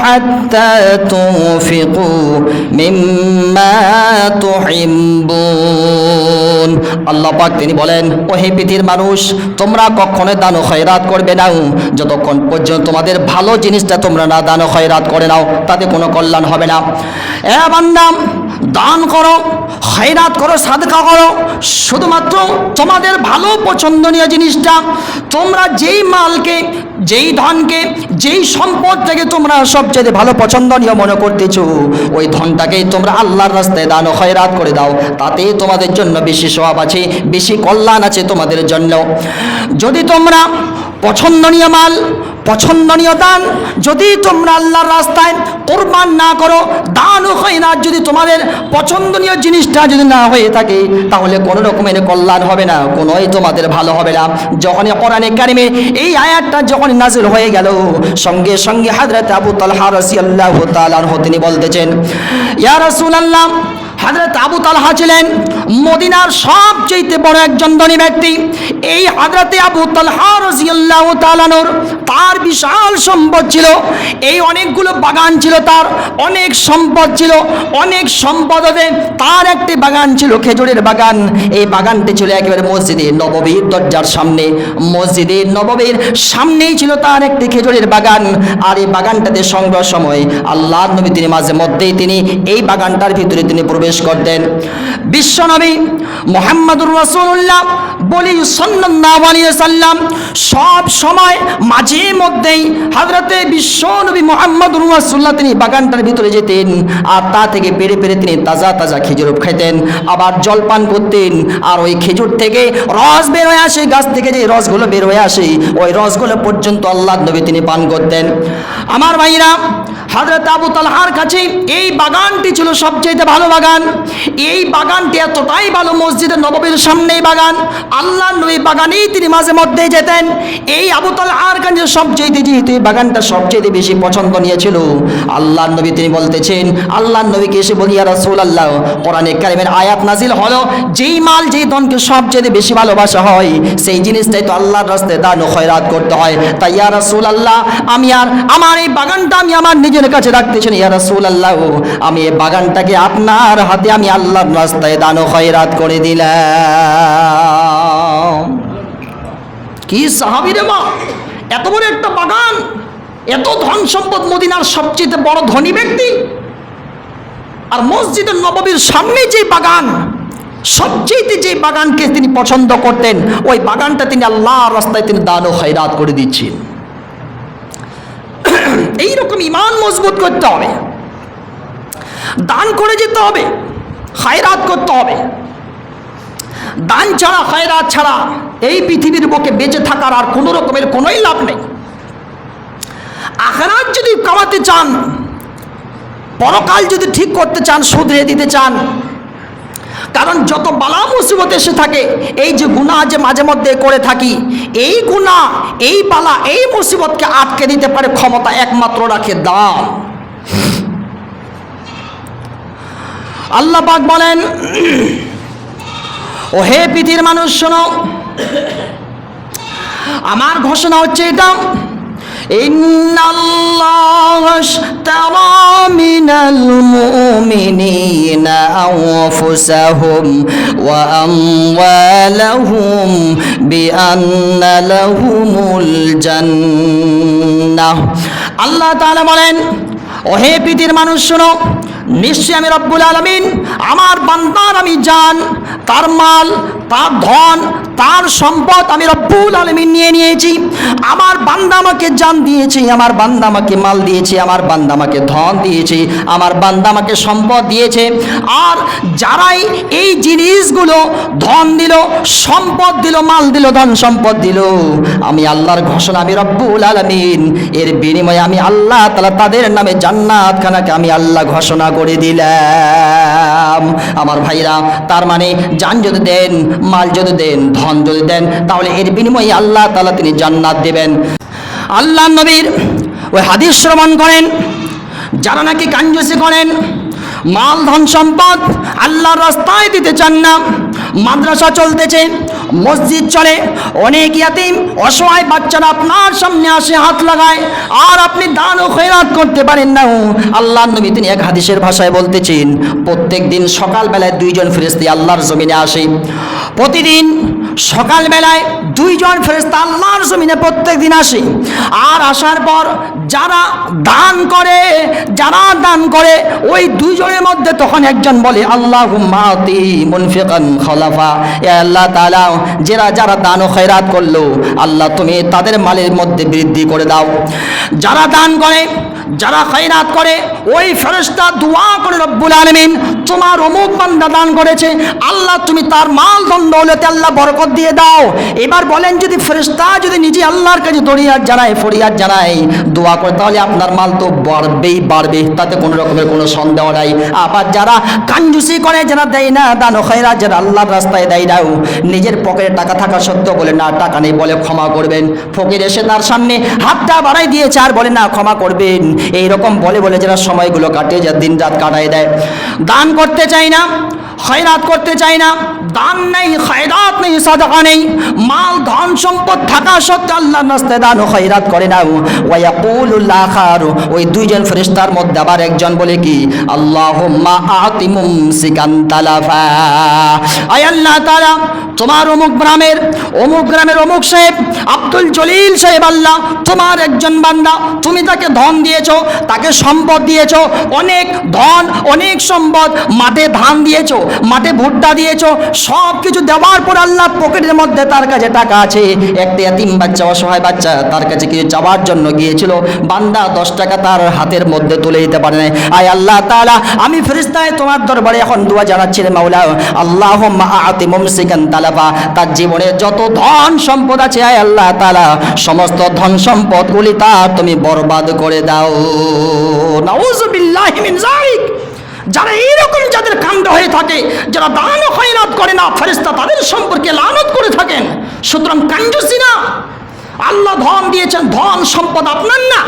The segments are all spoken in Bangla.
حتى تنفقوا مما تحبون আল্লাহ পাক তিনি বলেন, ও হে পৃথিবীর মানুষ, তোমরা কখনো দান ও খয়রাত করবে না যতক্ষণ পর্যন্ত তোমাদের ভালো জিনিসটা তোমরা না দান ও খয়রাত করে নাও, তাতে কোনো কল্যাণ হবে না। এ বান্দা, দান করো, খয়রাত করো, সাদকা করো, শুধুমাত্র তোমাদের ভালো পছন্দনীয় জিনিসটা, তোমরা যেই মালকে, যেই ধনকে, যেই সম্পদটাকে তোমরা সবচেয়ে ভালো পছন্দনীয় মনে করতেছো, ওই ধনটাকেই তোমরা আল্লাহর রাস্তায় দান ও খয়রাত করে দাও, তাতে তোমাদের জন্য বেশি সওয়াব আছে, বেশি কল্যাণ আছে তোমাদের জন্য। যদি তোমরা পছন্দনীয় মাল, পছন্দনীয় দান যদি তোমরা আল্লাহর রাস্তায় কোরবান না করো, দান ও খয়রাত যদি তোমাদের পছন্দনীয় জিনিসটা যদি না হয়ে থাকে, তাহলে কোনো রকমের কল্যাণ হবে না, কোনোই তোমাদের ভালো হবে না। যখন কোরআনে কারিমে এই আয়াতটা যখন নাযিল হয়ে গেল, সঙ্গে সঙ্গে হযরত আবু তালহা রাদিয়াল্লাহু তাআলা আনহু তিনি বলতেছেন, ইয়া রাসূলুল্লাহ, হযরত আবু তালহা ছিলেন মদিনার সবচেয়ে বড় একজন ধনী ব্যক্তি। এই হযরত আবু তালহা রাদিয়াল্লাহু তাআলা আনহুর তার বিশাল সম্পদ ছিল, এই অনেকগুলো বাগান ছিল, তার অনেক সম্পদ ছিল, অনেক সম্পদে তার একটি বাগান ছিল, খেজুরের বাগান। এই বাগানটি ছিল একেবারে মসজিদে নববীর দরজার সামনে, মসজিদে নববীর সামনেই ছিল তার একটি খেজুরের বাগান। আর এই বাগানটাতে সংগ্রহ সময় আল্লাহর নবী তিনি মাঝে মধ্যেই তিনি এই বাগানটার ভিতরে তিনি প্রবেশ করতেন। বিশ্বনবী মুহাম্মদুর রাসূলুল্লাহ বলি সাল্লাল্লাহু আলাইহি ওয়াসাল্লাম সব সময় মাঝে মধ্যেই হযরতে বিশ্বনবী মুহাম্মদুর রাসূলুল্লাহ তিনি বাগানটার ভিতরে যেতেন, আর তা থেকে পেড়ে পেড়ে তিনি তাজা তাজা খেজুর খাইতেন, আবার জলপান করতেন। আর ওই খেজুর থেকে রস বের হয়ে আসে, গাছ থেকে যে রসগুলো বের হয়ে আসে, ওই রসগুলো পর্যন্ত আল্লাহর নবী তিনি পান করতেন। আমার ভাইরা, হযরত আবু তালহার কাছে এই বাগানটি ছিল সবচেয়ে ভালো বাগান। এই বাগানটি এতটাই ভালো, মসজিদের নববীর সামনেই বাগান, আল্লাহর নবী বাগানেই তিনি মাঝে মধ্যে যেতেন। এই আবু তালহার কাছে সবচেয়ে যেহেতু এই বাগানটা সবচেয়ে বেশি পছন্দ নিয়েছিল, আল্লাহর নবী তিনি বলতেছেন, আল্লাহর নবীকে এসে বলি, ইয়া রাসূলুল্লাহ, কোরআনে কারিমের আয়াত নাজিল হলো, যেই মাল যেই ধনকে সবচেয়ে বেশি ভালোবাসা হয়, সেই জিনিসটাই তো আল্লাহর রাস্তায় দান ও খয়রাত করতে হয়। তাই ইয়া রাসূলুল্লাহ, আমি আর আমার এই বাগানটা আমি আমার নিজের কাছে রাখতেছেন, ইয়া রাসূলুল্লাহ, আমি এই বাগানটাকে আপনার হাতে আমি আল্লাহর রাস্তায় দান ও খয়রাত করে দিলাম। কি সাহাবী রে মা, এত বড় একটা বাগান, এত ধন সম্পদ, মদিনার সবচেয়ে বড় ধনী ব্যক্তি, আর মসজিদের নববীর সামনে যে বাগান, সবচেয়ে যে বাগানকে তিনি পছন্দ করতেন, ওই বাগানটা তিনি আল্লাহর রাস্তায় তিনি দান ও খয়রাত করে দিচ্ছেন। এইরকম ঈমান মজবুত করতে হবে, দান করে যেতে হবে, খয়রাত করতে হবে। দান ছাড়া, খয়রাত ছাড়া এই পৃথিবীর বুকে বেঁচে থাকার আর কোনো রকমের কোনোই লাভ নেই। আখিরাত যদি কামাতে চান, পরকাল যদি ঠিক করতে চান, শুধরে দিতে চান, কারণ যত বালা মুসিবত এসে থাকে, এই যে গুনাহ যে মাঝে মধ্যে করে থাকি, এই গুনাহ, এই বালা, এই মুসিবতকে আটকে দিতে পারে ক্ষমতা একমাত্র রাখে দান। আল্লাহ পাক বলেন, ও হে পৃথিবীর মানুষ শোনো, আমার ঘোষণা হচ্ছে এটা, ইন্নাল্লাহা আশতারা মিনাল মুমিনিনা আনফুসাহুম ওয়া আমওয়ালাহুম বিআন্না লাহুমুল জান্নাহ। আল্লাহ তাআলা বলেন, ও হে পৃথিবীর মানুষ শোনো, নিশ্চয়ই আমি রব্বুল আলামিন আমার বান্দার আমি জান, তার মাল, তার ধন, তার সম্পদ আমি রব্বুল আলামিন নিয়ে নিয়েছি। আমার বান্দা আমাকে জান দিয়েছে, আমার বান্দা আমাকে মাল দিয়েছে, আমার বান্দা আমাকে ধন দিয়েছে, আমার বান্দা আমাকে সম্পদ দিয়েছে। আর যারাই এই জিনিসগুলো ধন দিল, সম্পদ দিল, মাল দিল, ধন সম্পদ দিল, আমি আল্লাহর ঘোষণা, আমি রব্বুল আলামিন এর বিনিময়ে আমি আল্লাহ তাআলা তাদের নামে জান্নাত খানাকে আমি আল্লাহ ঘোষণা করে দিলাম। আমার ভাইরা, তার মানে জান যদি দেন, মাল যদি দেন, ধন যদি দেন, তাহলে এর বিনিময়ে আল্লাহ তাআলা তিনি জান্নাত দেবেন। আল্লাহ নবীর ওই হাদিস শ্রবণ করেন, যারা নাকি কাঞ্জুসি করেন, মাল ধন সম্পদ আল্লাহর রাস্তায় দিতে চান না, মাদ্রাসা চলতেছে, মসজিদ চলে, অনেক ইয়াতিম অসহায় বাচ্চারা আপনার সামনে আসে হাত লাগায়, আর আপনি দান ও খয়রাত করতে পারেন না। আল্লাহর নবী তিনি এক হাদিসের ভাষায় বলতেছেন, প্রত্যেক দিন সকালবেলায় দুইজন ফেরেশতা আল্লাহর জমিনে আসে। প্রতিদিন সকালবেলায় দুইজন ফেরেশতা আল্লাহর জমিনে প্রত্যেক দিন আসে। আর আসার পর যারা দান করে ওই দুইজনের মধ্যে তখন একজন বলে, আল্লাহুম্মা আতি মুনফিকান খলাফা, এ আল্লাহ তাআলা যারা দান ও খয়রাত করলো, আল্লাহ তুমি তাদের মালের মধ্যে বৃদ্ধি করে দাও। যারা দান করে, যারা খয়রাত করে, ওই ফেরেশতা দোয়া করে, রব্বুল আলামিন তোমার অমুক বান্দা দান করেছে, আল্লাহ তুমি তার মাল ধন দৌলতে আল্লাহ বরকত দিয়ে দাও। এবার বলেন, যদি ফেরেশতা যদি নিজে আল্লাহর কাছে ফরিয়াদ জানায়, দোয়া করে, তাহলে আপনার মাল তো বাড়বে, তাতে কোনো রকমের কোনো সন্দেহ নাই। আবার যারা কাঞ্জুসি করে, যারা দেয় না দান ও খয়রাত, যারা আল্লাহর রাস্তায় দেয় না, নিজের পকেটে টাকা থাকা সত্ত্বেও বলে না টাকা নেই, বলে ক্ষমা করবেন। ফকির এসে তার সামনে হাতটা বাড়াই দিয়েছে আর বলে না ক্ষমা করবেন, এইরকম বলে যারা সময়গুলো কাটিয়ে যায়, দিন রাত কাটায় দেয়। দান করতে চাই না, খয়রাত করতে চাই না, দান নেই, খয়রাত নেই, সাদাকা নেই, মাল ধন সম্পদ থাকা সত্ত্বেও আল্লাহর রাস্তায় দান ও খয়রাত করে না। ওয়া ইয়াকুলুল আখার, ওই দুইজন ফেরেশতার মধ্যে আবার একজন বলে কি, আল্লাহুম্মা আতি মুমসিকান তালাফা, আয় আল্লাহ তাআলা তোমার অমুক গ্রামের অমুক সাহেব আব্দুল জলিল সাহেব, আল্লাহ তোমার একজন বান্দা, তুমি তাকে ধন দিয়েছো, তাকে সম্পদ দিয়েছো, অনেক ধন অনেক সম্পদ, মাঠে ধান দিয়েছো, মাঠে ভুট্টা দিয়েছো, সব কিছু দেওয়ার পর আল্লাহ পকেটের মধ্যে তার কাছে টাকা আছে। একটা ইয়াতিম বাচ্চা, অসহায় বাচ্চা তার কাছে কিছু চাওয়ার জন্য গিয়েছিল, বান্দা 10 টাকা তার হাতের মধ্যে তুলে দিতে পারে না। আয় আল্লাহ তাআলা আমি ফেরেশতায় তোমার দরবারে এখন দোয়া জানাচ্ছি রে মাওলা, আল্লাহুম্মা আতি মুমসিকান তালাফা, তার জীবনে যত ধন সম্পদ আছে আয় আল্লাহ তাআলা সমস্ত ধন সম্পদগুলি তার তুমি বরবাদ করে দাও। নাউযুবিল্লাহি মিন যালিক। যারা এইরকম যাদের কাণ্ড হয়ে থাকে, যারা দান ও খয়রাত করে না, ফেরেশতা তাদের সম্পর্কে লানত করে থাকেন। সুতরাং কাঞ্জুসি না, আল্লাহ ধন দিয়েছেন, ধন সম্পদ আপনার না।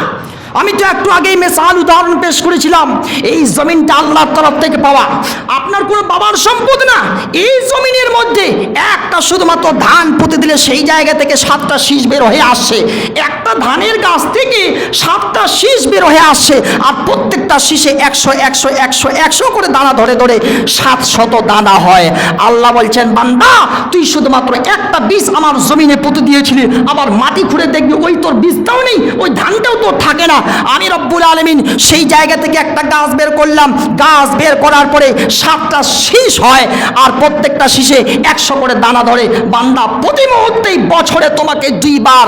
আমি তো একটু আগেই উদাহরণ পেশ করেছিলাম, এই জমিনটা আল্লাহর তরফ থেকে পাওয়া, আপনার কোনো বাবার সম্পদ না। এই জমিনের মধ্যে একটা শুধুমাত্র ধান পুঁতে দিলে সেই জায়গা থেকে 7টা শীষ বের হয়ে আসছে, একটা ধানের গাছ থেকে 7টা শীষ বের হয়ে আসছে, আর প্রত্যেকটা শীষে 100 করে দানা ধরে 700 দানা হয়। আল্লাহ বলছেন, বান্দা তুই শুধুমাত্র একটা বীজ আমার জমিনে পুঁতে দিয়েছিলি, আবার মাটি খুঁড়ে দেখবি ওই তোর বীজটাও নেই, ওই ধানটাও তোর থাকে না। আমি রব্বুল আলামিন সেই জায়গা থেকে একটা গাছ বের করলাম, গাছ বের করার পরে 7টা শীষ হয়, আর প্রত্যেকটা শীষে 100 করে দানা ধরে। বান্দা প্রতি মুহূর্তেই বছরে তোমাকে 2 বার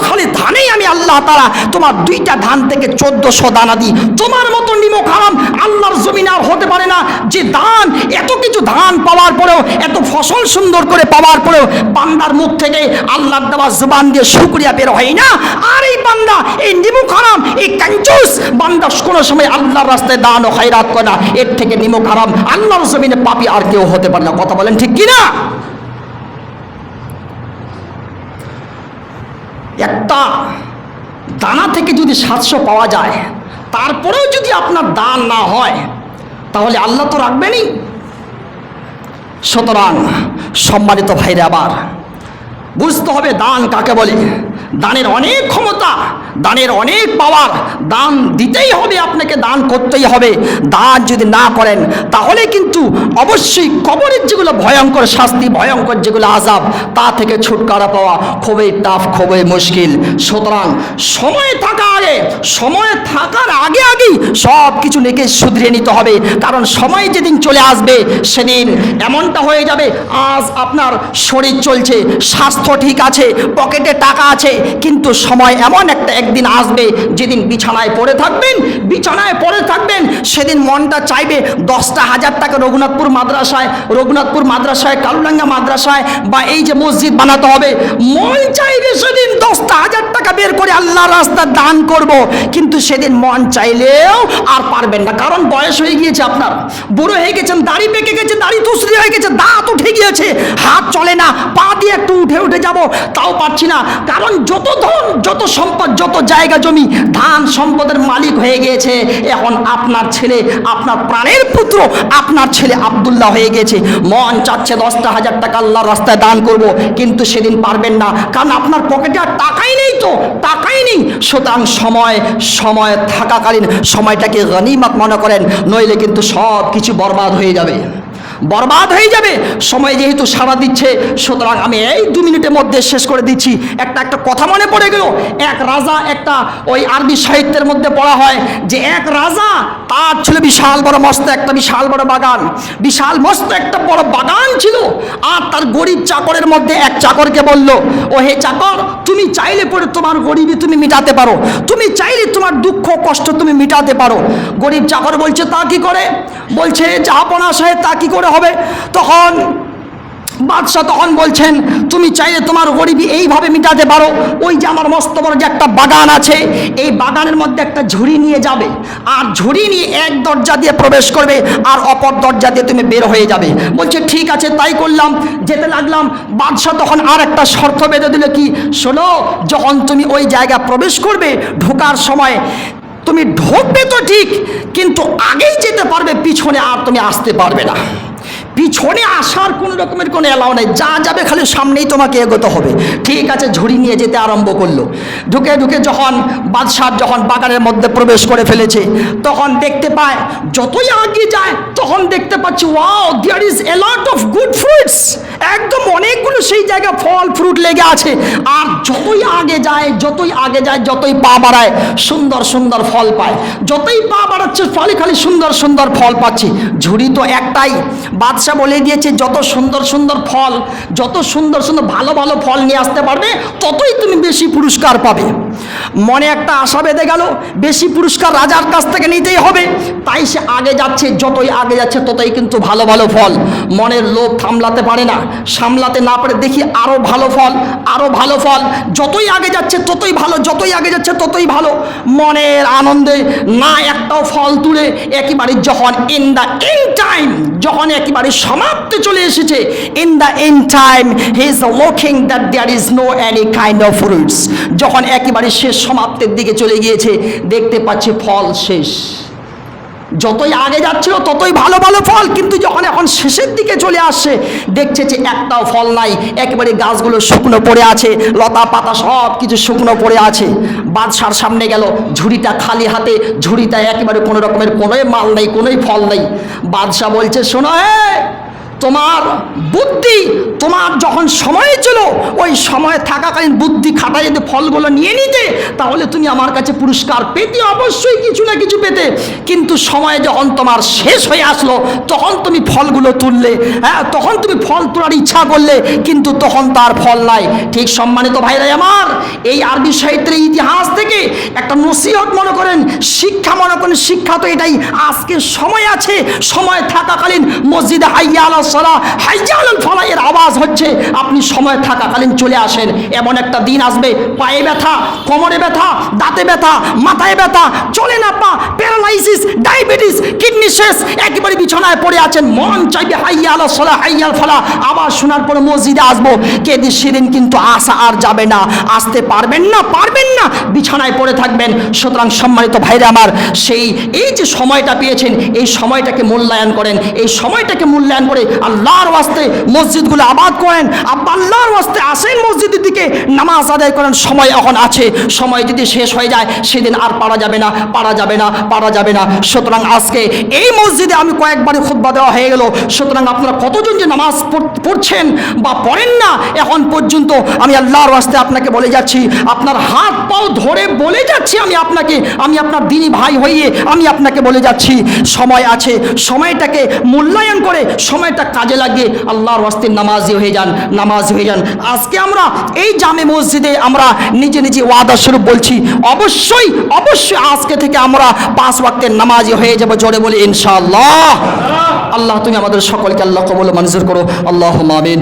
খালি ধানেই আমি আল্লাহ তাআলা তোমার 2টা ধান থেকে 1400 দানা দিই। তোমার মতো নিমক হারাম আল্লাহর জমিনে আর হতে পারে না, যে দান এত কিছু ধান পাওয়ার পরেও, এত ফসল সুন্দর করে পাওয়ার পরেও বান্দার মুখ থেকে আল্লাহর দেওয়া জবান দিয়ে শুকরিয়া বের হয় না। আর এই বান্দা, এই নিমক হারাম, এই কাঞ্জুস বান্দা কোনো সময় আল্লাহর রাস্তায় দান ও খয়রাত করে না, এর থেকে নিমক হারাম আল্লাহর জমিনে পাপী আর কেউ হতে পারে না। কথা বলেন ঠিক কিনা? একটা দানা থেকে যদি 700 পাওয়া যায়, তারপরেও যদি আপনার দান না হয়, তাহলে আল্লাহ তো রাখবেনই। সুতরাং সম্মানিত ভাইরা, আবার বুঝতে হবে দান কাকে বলে। দানের অনেক ক্ষমতা, দানের অনেক পাওয়ার, দান দিতেই হবে, আপনাকে দান করতেই হবে। দান যদি না করেন তাহলে কিন্তু অবশ্যই কবরের যেগুলো ভয়ঙ্কর শাস্তি, ভয়ঙ্কর যেগুলো আযাব, তা থেকে ছুটকারা পাওয়া খুবই টাফ, খুবই মুশকিল। সুতরাং সময় থাকার আগেই সব কিছু নেকে শুধরিয়ে নিতে হবে, কারণ সময় যেদিন চলে আসবে সেদিন এমনটা হয়ে যাবে, আজ আপনার শরীর চলছে, স্বাস্থ্য ঠিক আছে, পকেটে টাকা আছে, কিন্তু সময় এমন একদিন আসবে যেদিন বিছানায় পড়ে থাকবেন, সেদিন মনটা চাইবে 10টা হাজার টাকা রঘুনাথপুর মাদ্রাসায়, কালুডাঙ্গা মাদ্রাসায় বা এই যে মসজিদ বানাতে হবে, মন চাইবে সেদিন 10টা হাজার টাকা বের করে আল্লাহর রাস্তায় দান করব, কিন্তু সেদিন মন চাইলেও আর পারবেন না, কারণ বয়স হয়ে গিয়েছে, আপনার বুড়ো হয়ে গেছেন, দাড়ি পেকে গেছে, দাড়ি তুসরি হয়ে গেছে, দাঁত উঠে গিয়েছে, হাত চলে না, পা দিয়ে একটু উঠে উঠে যাব তাও পারছি না, কারণ যত ধন, যত সম্পদ, যত জায়গা জমি, ধান সম্পদের মালিক হয়ে গিয়েছে। এখন আপনার ছেলে, আপনার প্রাণের পুত্র, আপনার ছেলে আব্দুল্লাহ হয়ে গেছে, মন চাচ্ছে 10,000 টাকা আল্লাহর রাস্তায় দান করব, কিন্তু সেদিন পারবেন না, কারণ আপনার পকেটে আর টাকাই নেই, তো টাকাই নেই। সুতরাং সময় থাকাকালীন সময়টাকে গনিমত মনে করেন, নইলে কিন্তু সব কিছু বরবাদ হয়ে যাবে, বরবাদ হয়ে যাবে। সময় যেহেতু সাড়া দিচ্ছে, সুতরাং আমি এই 2 মিনিটের মধ্যে শেষ করে দিচ্ছি। একটা কথা মনে পড়ে গেল, এক রাজা, একটা ওই আরবি সাহিত্যের মধ্যে পড়া হয় যে এক রাজা, তার ছিল বিশাল বড় মস্ত একটা বিশাল বড় বাগান, বিশাল মস্ত একটা বড় বাগান ছিল। আর তার গরিব চাকরের মধ্যে এক চাকরকে বলল, ও হে চাকর, তুমি চাইলে পরে তোমার গরিবি তুমি মিটাতে পারো, তুমি চাইলে তোমার দুঃখ কষ্ট তুমি মিটাতে পারো। গরিব চাকর বলছে, তা কি করে? বলছে, জাহাপনা সাহেব, তা কি করে হবে? তখন বাদশাহ তখন বলছেন, তুমি চাইলে তোমার গরিবি এইভাবে মিটাতে পারো, ওই যে আমার মস্ত বড় যে একটা বাগান আছে, এই বাগানের মধ্যে একটা ঝুড়ি নিয়ে যাবে, আর ঝুড়ি নিয়ে এক দরজা দিয়ে প্রবেশ করবে, আর অপর দরজা দিয়ে তুমি বের হয়ে যাবে। বলছে, ঠিক আছে, তাই করলাম, যেতে লাগলাম। বাদশাহ তখন আর একটা শর্ত বেঁধে দিল, কি? শোনো, যখন তুমি ওই জায়গা প্রবেশ করবে, ঢোকার সময় তুমি ঢুকবে তো ঠিক, কিন্তু আগেই যেতে পারবে, পিছনে আর তুমি আসতে পারবে না, পিছনে আসার কোন রকমের কোনো এলাও নেই, যা যাবে খালি সামনেই তোমাকে এগোতে হবে। ঠিক আছে, ঝুড়ি নিয়ে যেতে আরম্ভ করলো। ঢুকে যখন বাদশাহ যখন বাগানের মধ্যে প্রবেশ করে ফেলেছে, তখন দেখতে পায়, যতই আগে যায় তখন দেখতে পাচ্ছি, wow, there is a lot of good fruits, একদম অনেকগুলো সেই জায়গায় ফল ফ্রুট লেগে আছে। আর যতই আগে যায়, যতই পা বাড়ায়, সুন্দর সুন্দর ফল পায়, যতই পা বাড়াচ্ছে ফলে খালি সুন্দর সুন্দর ফল পাচ্ছি। ঝুড়ি তো একটাই, বাদশাহ বলে দিয়েছে, যত সুন্দর সুন্দর ফল, যত সুন্দর সুন্দর ভালো ভালো ফল নিয়ে আসতে পারবে, ততই তুমি বেশি পুরস্কার পাবে। মনে একটা আশা বেঁধে গেল, বেশি পুরস্কার রাজার কাছ থেকে নিতেই হবে। তাই সে আগে যাচ্ছে, যতই আগে যাচ্ছে ততই কিন্তু ভালো ভালো ফল। মনের লোভ সামলাতে পারে না, সামলাতে না পারে, দেখি আরো ভালো ফল, আরো ভালো ফল, যতই আগে যাচ্ছে ততই ভালো, যতই আগে যাচ্ছে ততই ভালো। মনের আনন্দে না একটাও ফল তুলে একেবারে যখন ইন দ্য এন্ড টাইম, যখন একেবারে সমাপ্তি চলে এসেছে, in the end time he is looking that there is no any kind of fruits, যখন একেবারে শেষ সমাপ্তির দিকে চলে গিয়েছে, দেখতে পাচ্ছে ফল শেষ। যতই আগে যাচ্ছিল ততই ভালো ভালো ফল, কিন্তু যখন এখন শেষের দিকে চলে আসছে, দেখছে যে একটাও ফল নাই, একেবারে গাছগুলো শুকনো পড়ে আছে, লতা পাতা সব কিছু শুকনো পড়ে আছে। বাদশার সামনে গেল, ঝুড়িটা খালি হাতে, ঝুড়িটা একেবারে কোনো রকমের কোনোই মাল নেই, কোনোই ফল নেই। বাদশাহ বলছে, শোনো, তোমার বুদ্ধি, তোমার যখন সময় ছিল, ওই সময় থাকাকালীন বুদ্ধি খাটাই যদি ফলগুলো নিয়ে নিতে, তাহলে তুমি আমার কাছে পুরস্কার পেতে, অবশ্যই কিছু না কিছু পেতে। কিন্তু সময় যখন তোমার শেষ হয়ে আসলো, তখন তুমি ফলগুলো তুললে, হ্যাঁ, তখন তুমি ফল তোলার ইচ্ছা করলে, কিন্তু তখন তার ফল নাই। ঠিক সম্মানিত ভাইরাই আমার, এই আরবি সাহিত্যের ইতিহাস থেকে একটা নসিহত মনে করেন, শিক্ষা মনে করেন, শিক্ষা তো এটাই, আজকে সময় আছে, সময় থাকাকালীন মসজিদে হাইয়া আলাল সালাহ, হাইয়া আলাল ফালাহ এর আওয়াজ হচ্ছে, আপনি সময় থাকাকালীন চলে আসেন। এমন একটা দিন আসবে, পায়ে ব্যথা, কোমরে ব্যথা, দাঁতে ব্যথা, মাথায় ব্যথা, চলে না পা, প্যারালাইসিস, ডায়াবেটিস, কিডনি শেষ, একেবারে বিছানায় পড়ে আছেন, মন চাইবে হাইয়া আলাল সালাহ, হাইয়া আলাল ফালাহ আবার শোনার পরে মসজিদে আসবো, কেঁদে সেদিন কিন্তু আসা আর যাবে না, আসতে পারবেন না, বিছানায় পড়ে থাকবেন। সুতরাং সম্মানিত ভাইরা আমার, এই যে সময়টা পেয়েছেন, এই সময়টাকে মূল্যায়ন করেন, এই সময়টাকে মূল্যায়ন করে আল্লাহর ওয়াস্তে মসজিদগুলো আবাদ করেন, আল্লাহর ওয়াস্তে আসেন মসজিদের দিকে, নামাজ আদায় করেন। সময় এখন আছে, সময় যদি শেষ হয়ে যায় সেদিন আর পারা যাবে না। সুতরাং আজকে এই মসজিদে আমি কয়েকবারই খুতবা দেওয়া হয়ে গেল। সুতরাং আপনারা কতজন যে নামাজ পড়ছেন বা পড়েন না এখন পর্যন্ত, আমি আল্লাহর ওয়াস্তে আপনাকে বলে যাচ্ছি, আপনার হাত পাও ধরে বলে যাচ্ছি, আমি আপনার দিনী ভাই হইয়ে আমি আপনাকে বলে যাচ্ছি, সময় আছে, সময়টাকে মূল্যায়ন করে সময়টা কাজে লাগিয়ে আল্লাহর ওয়াস্তে নামাজি হয়ে যান। আজকে আমরা এই জামে মসজিদে আমরা নিজে ওয়াদা স্বরূপ বলছি, অবশ্যই আজকে থেকে আমরা 5 ওয়াক্তের নামাজি হয়ে যাব। জোরে বলি ইনশাআল্লাহ। আল্লাহ তুমি আমাদের সকলকে আল্লাহ কবুল মঞ্জুর করো, আল্লাহুম্মা আমিন।